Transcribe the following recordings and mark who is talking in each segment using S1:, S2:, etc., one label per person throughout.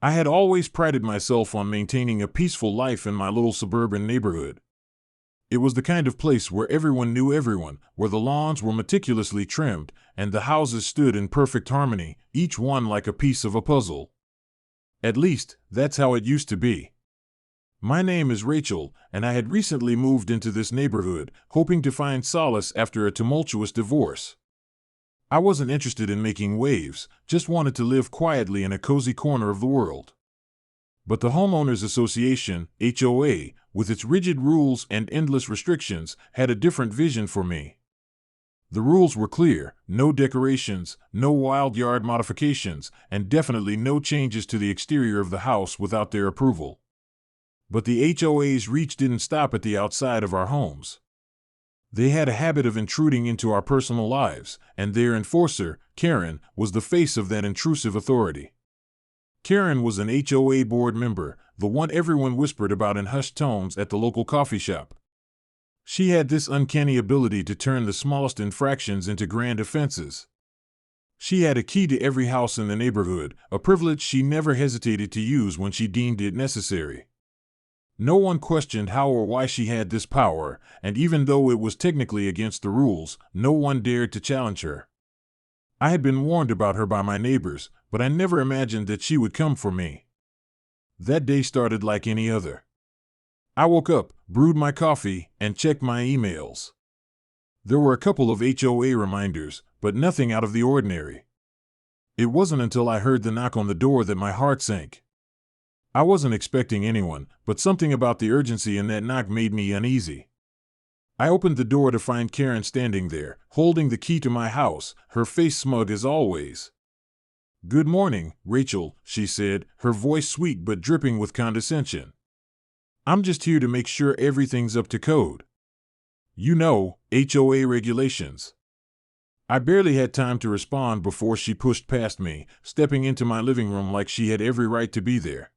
S1: I had always prided myself on maintaining a peaceful life in my little suburban neighborhood. It was the kind of place where everyone knew everyone, where the lawns were meticulously trimmed, and the houses stood in perfect harmony, each one like a piece of a puzzle. At least, that's how it used to be. My name is Rachel, and I had recently moved into this neighborhood, hoping to find solace after a tumultuous divorce. I wasn't interested in making waves, just wanted to live quietly in a cozy corner of the world. But the Homeowners Association, HOA, with its rigid rules and endless restrictions, had a different vision for me. The rules were clear: no decorations, no wild yard modifications, and definitely no changes to the exterior of the house without their approval. But the HOA's reach didn't stop at the outside of our homes. They had a habit of intruding into our personal lives, and their enforcer, Karen, was the face of that intrusive authority. Karen was an HOA board member, the one everyone whispered about in hushed tones at the local coffee shop. She had this uncanny ability to turn the smallest infractions into grand offenses. She had a key to every house in the neighborhood, a privilege she never hesitated to use when she deemed it necessary. No one questioned how or why she had this power, and even though it was technically against the rules, no one dared to challenge her. I had been warned about her by my neighbors, but I never imagined that she would come for me. That day started like any other. I woke up, brewed my coffee, and checked my emails. There were a couple of HOA reminders, but nothing out of the ordinary. It wasn't until I heard the knock on the door that my heart sank. I wasn't expecting anyone, but something about the urgency in that knock made me uneasy. I opened the door to find Karen standing there, holding the key to my house, her face smug as always. "Good morning, Rachel," she said, her voice sweet but dripping with condescension. "I'm just here to make sure everything's up to code. You know, HOA regulations." I barely had time to respond before she pushed past me, stepping into my living room like she had every right to be there.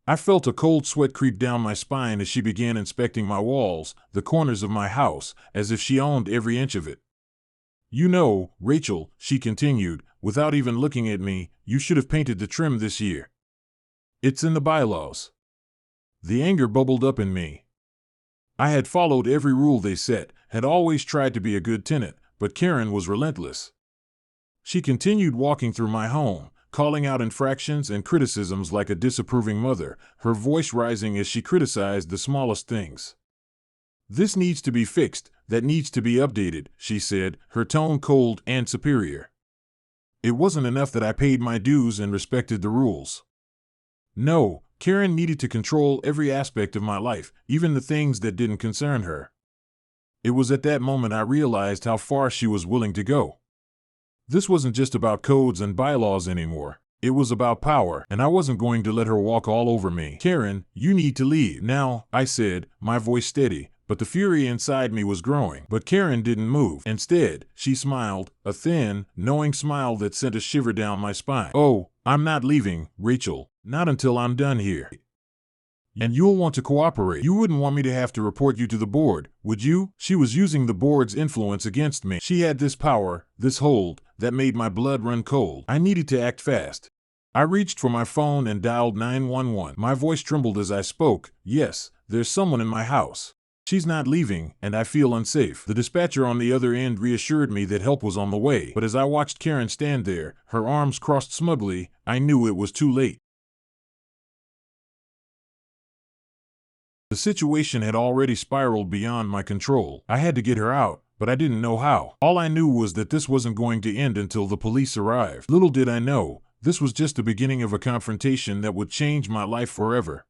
S1: I felt a cold sweat creep down my spine as she began inspecting my walls, the corners of my house, as if she owned every inch of it. "You know, Rachel," she continued, without even looking at me, "you should have painted the trim this year. It's in the bylaws." The anger bubbled up in me. I had followed every rule they set, had always tried to be a good tenant, but Karen was relentless. She continued walking through my home, calling out infractions and criticisms like a disapproving mother, her voice rising as she criticized the smallest things. "This needs to be fixed, that needs to be updated," she said, her tone cold and superior. It wasn't enough that I paid my dues and respected the rules. No, Karen needed to control every aspect of my life, even the things that didn't concern her. It was at that moment I realized how far she was willing to go. This wasn't just about codes and bylaws anymore. It was about power, and I wasn't going to let her walk all over me. "Karen, you need to leave now," I said, my voice steady, but the fury inside me was growing. But Karen didn't move. Instead, she smiled, a thin, knowing smile that sent a shiver down my spine. "Oh, I'm not leaving, Rachel, not until I'm done here. And you'll want to cooperate. You wouldn't want me to have to report you to the board, would you?" She was using the board's influence against me. She had this power, this hold, that made my blood run cold. I needed to act fast. I reached for my phone and dialed 911. My voice trembled as I spoke. "Yes, there's someone in my house. She's not leaving, and I feel unsafe." The dispatcher on the other end reassured me that help was on the way, but as I watched Karen stand there, her arms crossed smugly, I knew it was too late. The situation had already spiraled beyond my control. I had to get her out, but I didn't know how. All I knew was that this wasn't going to end until the police arrived. Little did I know, this was just the beginning of a confrontation that would change my life forever.